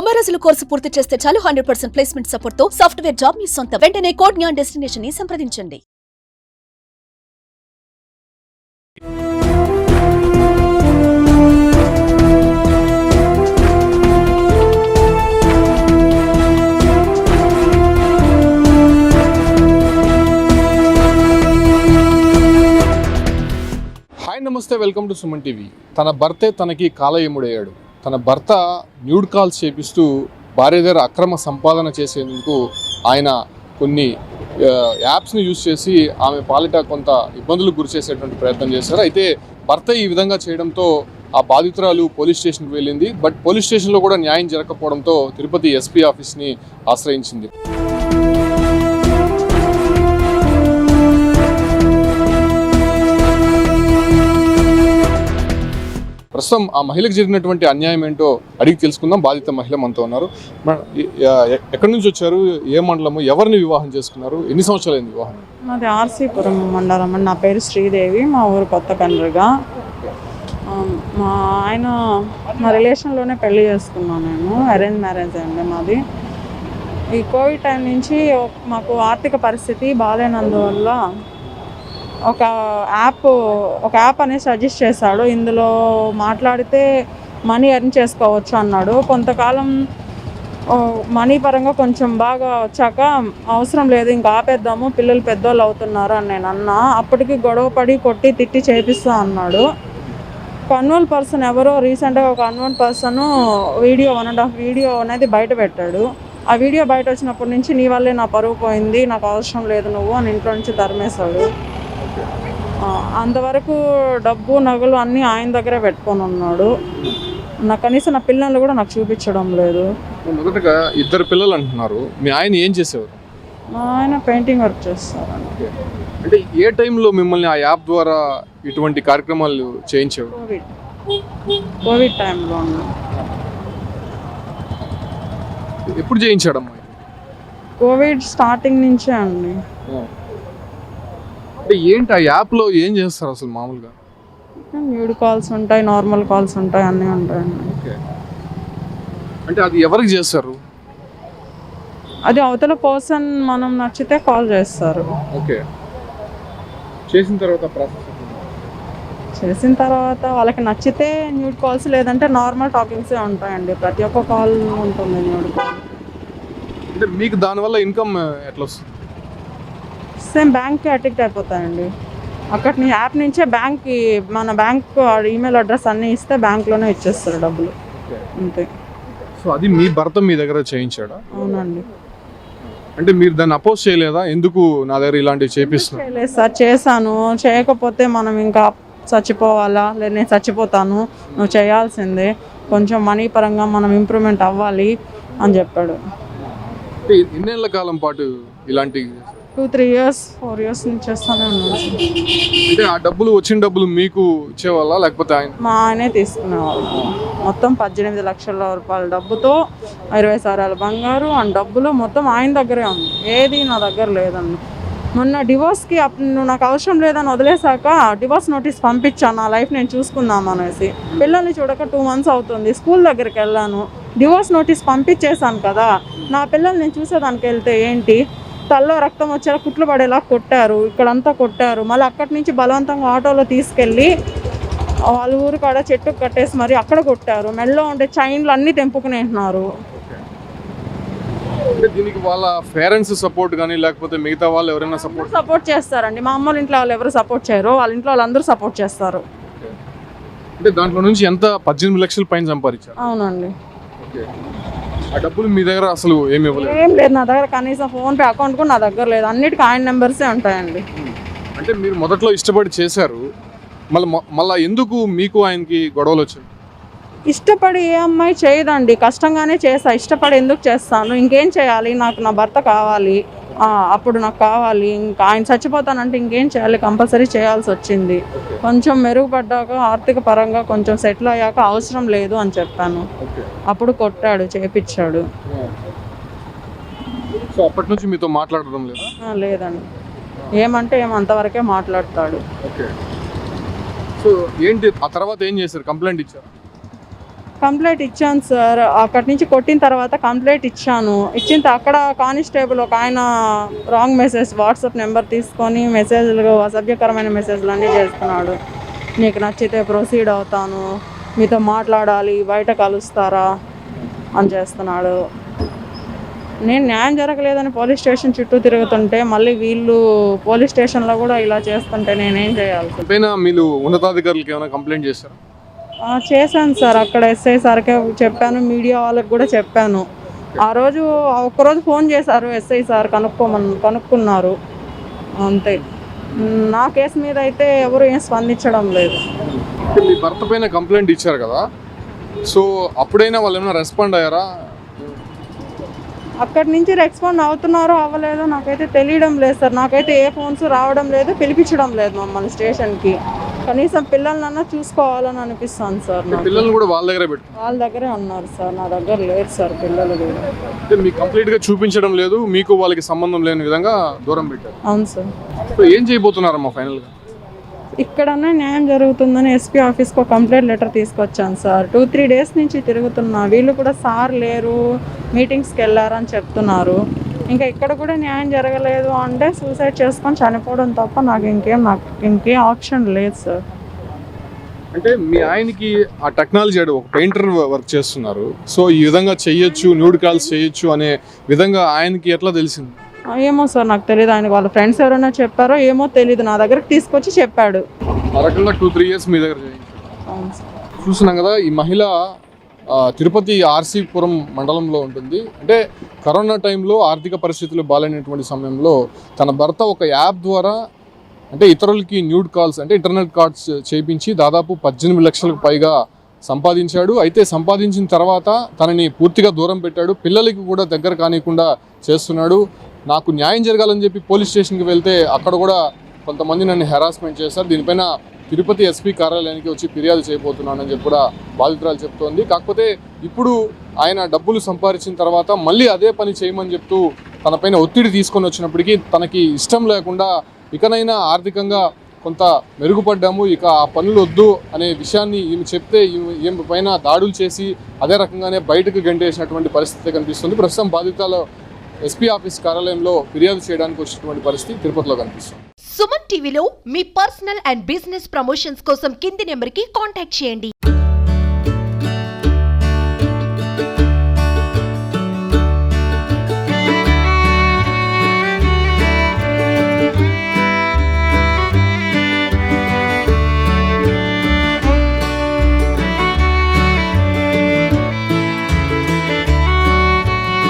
90 రోజుల కోర్సు పూర్తి చేస్తే చాలు 100% ప్లేస్మెంట్ సపోర్ట్ తో సాఫ్ట్వేర్ జాబ్ మీ సొంతం. వెంటనే కోడ్ జ్ఞాన్ డెస్టినేషన్ ని సంప్రదించండి. హాయ్ నమస్తే, వెల్కమ్ టు సుమన్ టీవీ. తన భర్తే తనకి కాలయముడయ్యాడు. తన భర్త న్యూడ్ కాల్స్ చేపిస్తూ భార్య దగ్గర అక్రమ సంపాదన చేసేందుకు ఆయన కొన్ని యాప్స్ని యూజ్ చేసి ఆమె పాలిట కొంత ఇబ్బందులకు గురి చేసేటువంటి ప్రయత్నం చేశారు. అయితే భర్త ఈ విధంగా చేయడంతో ఆ బాధితురాలు పోలీస్ స్టేషన్కి వెళ్ళింది. బట్ పోలీస్ స్టేషన్లో కూడా న్యాయం జరగకపోవడంతో తిరుపతి ఎస్పీ ఆఫీస్ని ఆశ్రయించింది. ప్రస్తుతం ఆ మహిళకు జరిగినటువంటి అన్యాయం ఏంటో అడిగి తెలుసుకుందాం. బాధిత మహిళ మనతో ఉన్నారు. ఎక్కడి నుంచి వచ్చారు, ఏ మండలము, ఎవరిని వివాహం చేసుకున్నారు, ఎన్ని సంవత్సరాలు అయింది వివాహం? మాది ఆర్సీపురం మండలం అండి. నా పేరు శ్రీదేవి, మా ఊరు కొత్త కండ్రిగా. మా ఆయన మా రిలేషన్లోనే పెళ్లి చేసుకున్నాను. నేను అరేంజ్ మ్యారేజ్ అండి మాది. ఈ కోవిడ్ టైం నుంచి మాకు ఆర్థిక పరిస్థితి బాగాలేనందువల్ల ఒక యాప్ అనేది సజెస్ట్ చేశాడు. ఇందులో మాట్లాడితే మనీ ఎర్న్ చేసుకోవచ్చు అన్నాడు. కొంతకాలం మనీ పరంగా కొంచెం బాగా వచ్చాక అవసరం లేదు, ఇంకా ఆపేద్దాము, పిల్లలు పెద్దోళ్ళు అవుతున్నారు అని నేను అన్నా. అప్పటికి గొడవ పడి కొట్టి తిట్టి చేపిస్తా అన్నాడు. అన్వోన్ పర్సన్ ఎవరో రీసెంట్గా ఒక అన్వోన్ పర్సన్ వీడియో 1.5 వీడియో అనేది బయట పెట్టాడు. ఆ వీడియో బయట వచ్చినప్పటి నుంచి నీ వల్లే నా పరువు పోయింది, నాకు అవసరం లేదు నువ్వు అని ఇంట్లో నుంచి తరిమేశాడు. అంతవరకు డబ్బు నగలు అన్నీ ఆయన దగ్గరే పెట్టుకొని ఉన్నాడు. కనీసం నా పిల్లలు కూడా నాకు చూపించడం లేదు. మొదటగా ఇద్దరు పిల్లలు అంటున్నారు, మీ ఆయన ఏం చేసేవారు? మా ఆయన పెయింటింగ్ వర్క్ చేస్తారు. అంటే ఏ టైంలో మిమ్మల్ని ఆ యాప్ ద్వారా ఇటువంటి కార్యక్రమాలు చేయించేవారు? కోవిడ్ టైంలో. ఎప్పుడు చేయించాడమ్మా? కోవిడ్ స్టార్టింగ్ నుంచే అండి. అంటే ఏంటి ఆ యాప్లో ఏం చేస్తారు అసలు మామూలుగా? న్యూడ్ కాల్స్ ఉంటాయి, నార్మల్ కాల్స్ ఉంటాయి, అన్నీ ఉంటాయండి. ఓకే, అంటే అది ఎవరికి చేస్తారు? అది అవతల పర్సన్ మనం నచ్చితే కాల్ చేస్తారు. ఓకే, చేసిన తర్వాత వాళ్ళకి నచ్చితే న్యూడ్ కాల్స్, లేదంటే నార్మల్ టాకింగ్సే ఉంటాయండి. ప్రతి ఒక్క కాల్ ఉంటుంది న్యూడ్ కాల్. అంటే మీకు దానివల్ల ఇన్కమ్ ఎట్లా వస్తుంది? సేమ్ బ్యాంక్కి అడిక్ట్ అయిపోతాయండి. అక్కడ యాప్ నుంచే బ్యాంక్కి, మన బ్యాంక్ ఈమెయిల్ అడ్రస్ అన్నీ ఇస్తే బ్యాంక్లోనే ఇచ్చేస్తారు డబ్బులు, అంతే. సో అది మీ భర్త మీ దగ్గర చేయించాడా? అవునండి. అంటే మీరు దాన్ని అపోజ్ చేయలేదా? ఎందుకు నా దగ్గర ఇలాంటివి చేపిస్తున్నా? చేయలేదు సార్, చేశాను. చేయకపోతే మనం ఇంకా చచ్చిపోవాలా, లేదు నేను చచ్చిపోతాను, నువ్వు చేయాల్సిందే, కొంచెం మనీ పరంగా మనం ఇంప్రూవ్మెంట్ అవ్వాలి అని చెప్పాడు. ఎన్నేళ్ల కాలం పాటు ఇలాంటి? 2-3 years 4 years నుంచి చేస్తానే ఉన్నాను. అంటే ఆ డబ్బులు, వచ్చిన డబ్బులు మీకు ఇచ్చేవాళ్ళ లేకపోతే ఆయన? మా ఆయనే తీసుకునేవాళ్ళు. మొత్తం 18 లక్షల రూపాయల డబ్బుతో 20 సారాల బంగారు అండ్ డబ్బులు మొత్తం ఆయన దగ్గరే ఉంది. ఏది నా దగ్గర లేదండి. మొన్న డివోర్స్కి నువ్వు నాకు అవసరం లేదని వదిలేశాక డివోర్స్ నోటీస్ పంపించాను, నా లైఫ్ నేను చూసుకుందాం అనేసి. పిల్లల్ని చూడక 2 months అవుతుంది. స్కూల్ దగ్గరికి వెళ్ళాను, డివోర్స్ నోటీస్ పంపించేశాను కదా, నా పిల్లల్ని నేను చూసేదానికి వెళ్తే ఏంటి, తల్లో రక్తం వచ్చేలా కుట్లు పడేలా కొట్టారు, ఇక్కడంతా కొట్టారు. మళ్ళీ అక్కడి నుంచి బలవంతంగా ఆటోలో తీసుకెళ్ళి వాళ్ళ ఊరు కాడ చెట్టుకు కట్టేసి మరి అక్కడ కొట్టారు. మెడలో ఉండే చైన్లు అన్నీ తెంపుకునేంటున్నారు. దీనికి వాళ్ళ పేరెంట్స్ సపోర్ట్ కానీ లేకపోతే మిగతా వాళ్ళు ఎవరైనా సపోర్ట్ చేస్తారండి. మా అమ్మ ఇంట్లో వాళ్ళు ఎవరు సపోర్ట్ చేయరు, వాళ్ళ ఇంట్లో వాళ్ళందరూ సపోర్ట్ చేస్తారు. అంటే దాంట్లో నుంచి ఎంత 18 లక్షల పైన సంపాదించారు? అవునండి. ఆ డబ్బులు మీ దగ్గర అసలు ఏం లేదు నా దగ్గర. కనీసం ఫోన్పే అకౌంట్ కూడా నా దగ్గర లేదు. అన్నిటికీ ఆయన నెంబర్సే ఉంటాయండి. అంటే మీరు మొదట్లో ఇష్టపడి చేశారు, మళ్ళీ ఎందుకు మీకు ఆయనకి గొడవలు వచ్చాయి? ఇష్టపడి ఏ అమ్మాయి చేయదండి, కష్టంగానే చేస్తా. ఇష్టపడి ఎందుకు చేస్తాను, ఇంకేం చేయాలి, నాకు నా భర్త కావాలి, అప్పుడు నాకు కావాలి, ఇంకా ఆయన చచ్చిపోతానంటే ఇంకేం చేయాలి, కంపల్సరీ చేయాల్సి వచ్చింది. కొంచెం మెరుగుపడ్డాక ఆర్థిక పరంగా కొంచెం సెటిల్ అయ్యాక అవసరం లేదు అని చెప్పాను. అప్పుడు కొట్టాడు, చేపించాడు. సో అప్పటి నుంచి మీతో మాట్లాడడం లేదా? లేదండి. ఏమంటే ఏమంతవరకే మాట్లాడతాడు. సో ఏంటి ఆ తర్వాత ఏం చేశారు? కంప్లైంట్ ఇచ్చారు? కంప్లైంట్ ఇచ్చాను సార్. అక్కడి నుంచి కొట్టిన తర్వాత కంప్లైంట్ ఇచ్చాను. అక్కడ కానిస్టేబుల్ ఒక ఆయన రాంగ్ మెసేజ్ వాట్సాప్ నెంబర్ తీసుకొని మెసేజ్లు అసభ్యకరమైన మెసేజ్లు అన్నీ చేస్తున్నాడు. నీకు నచ్చితే ప్రొసీడ్ అవుతాను, మీతో మాట్లాడాలి, బయట కలుస్తారా అని చేస్తున్నాడు. నేను న్యాయం జరగలేదని పోలీస్ స్టేషన్ చుట్టూ తిరుగుతుంటే మళ్ళీ వీళ్ళు పోలీస్ స్టేషన్లో కూడా ఇలా చేస్తుంటే నేనేం చేయాలి? పైన మీరు ఉన్నతాధికారులకు ఏమైనా కంప్లైంట్ చేశారా? చేశాను సార్. అక్కడ ఎస్ఐ సార్కే చెప్పాను, మీడియా వాళ్ళకి కూడా చెప్పాను. ఆ రోజు ఒక్కరోజు ఫోన్ చేశారు ఎస్ఐ సార్, కనుక్కున్నారు అంతే. నా కేసు మీద అయితే ఎవరు ఏం స్పందించడం లేదు. మీ భర్త పైన కంప్లైంట్ ఇచ్చారు కదా, సో అప్పుడైనా వాళ్ళు ఏమైనా రెస్పాండ్ అయ్యారా? అక్కడి నుంచి రెస్పాండ్ అవుతున్నారో అవ్వలేదో నాకైతే తెలియడం లేదు సార్. నాకైతే ఏ ఫోన్స్ రావడం లేదు, పిలిపించడం లేదు మమ్మల్ని స్టేషన్కి. కనీసం పిల్లలన్నా చూసుకోవాలని అనిపిస్తుంది సార్. పిల్లలు కూడా వాళ్ళ దగ్గరే వాళ్ళ దగ్గరే ఉన్నారు సార్, నా దగ్గర లేదు సార్ పిల్లలు కూడా. మీకు కంప్లీట్గా చూపించడం లేదు, మీకు వాళ్ళకి సంబంధం లేని విధంగా దూరం పెట్టారు. అవును సార్. సో ఏం చేయబోతున్నారమ్మా ఫైనల్గా? ఇక్కడన్నా న్యాయం జరుగుతుందని ఎస్పీ ఆఫీస్కి ఒక కంప్లైంట్ లెటర్ తీసుకొచ్చాను సార్. 2-3 డేస్ నుంచి తిరుగుతున్నా. వీళ్ళు కూడా సార్ లేరు, మీటింగ్స్కి వెళ్ళారని చెప్తున్నారు. ఇంకా ఇక్కడ కూడా న్యాయం జరగలేదు అంటే సూసైడ్ చేసుకొని చనిపోవడం తప్ప నాకు ఇంకేం ఆప్షన్ లేదు సార్. అంటే మీ ఆయనకి ఆ టెక్నాలజీ ఒక పెయింటర్ వర్క్ చేస్తున్నారు, సో ఈ విధంగా చెయ్యొచ్చు, న్యూడ్ కాల్స్ చేయొచ్చు అనే విధంగా ఆయనకి ఎట్లా తెలిసింది? ఏమో సార్ నాకు తెలియదు. ఆయనకు వాళ్ళ ఫ్రెండ్స్ ఎవరైనా చెప్పారో ఏమో తెలియదు, నా దగ్గరకు తీసుకొచ్చి చెప్పాడు. ఆ రకంగా 2-3 ఇయర్స్ మీ దగ్గర అవును సార్. చూస్తున్నాం కదా, ఈ మహిళ తిరుపతి ఆర్సీపురం మండలంలో ఉంటుంది. అంటే కరోనా టైంలో ఆర్థిక పరిస్థితులు బాగాలేనటువంటి సమయంలో తన భర్త ఒక యాప్ ద్వారా అంటే ఇతరులకి న్యూడ్ కాల్స్ అంటే ఇంటర్నెట్ కాల్స్ చేయించి దాదాపు 18 లక్షలకు పైగా సంపాదించాడు. అయితే సంపాదించిన తర్వాత తనని పూర్తిగా దూరం పెట్టాడు, పిల్లలకి కూడా దగ్గర కానికుండా చేస్తున్నాడు. నాకు న్యాయం జరగాలని చెప్పి పోలీస్ స్టేషన్కి వెళ్తే అక్కడ కూడా కొంతమంది నన్ను హెరాస్మెంట్ చేశారు. దీనిపైన తిరుపతి ఎస్పీ కార్యాలయానికి వచ్చి ఫిర్యాదు చేయబోతున్నానని చెప్పి కూడా బాధితురాలు చెప్తోంది. కాకపోతే ఇప్పుడు ఆయన డబ్బులు సంపాదించిన తర్వాత మళ్ళీ అదే పని చేయమని చెప్తూ తనపైన ఒత్తిడి తీసుకొని వచ్చినప్పటికీ తనకి ఇష్టం లేకుండా ఇకనైనా ఆర్థికంగా కొంత మెరుగుపడ్డాము, ఇక ఆ పనులు వద్దు అనే విషయాన్ని ఈమె చెప్తే ఈమె పైన దాడులు చేసి అదే రకంగానే బయటకు గంటేసినటువంటి పరిస్థితి కనిపిస్తుంది. ప్రస్తుతం బాధితుల ఎస్పీ ఆఫీస్ కార్యాలయంలో ఫిర్యాదు చేయడానికి వచ్చినటువంటి పరిస్థితి తిరుపతిలో కనిపిస్తుంది. సుమన్ టీవీలో మీ పర్సనల్ అండ్ బిజినెస్ ప్రమోషన్స్ కోసం కింది నెంబర్కి కాంటాక్ట్ చేయండి.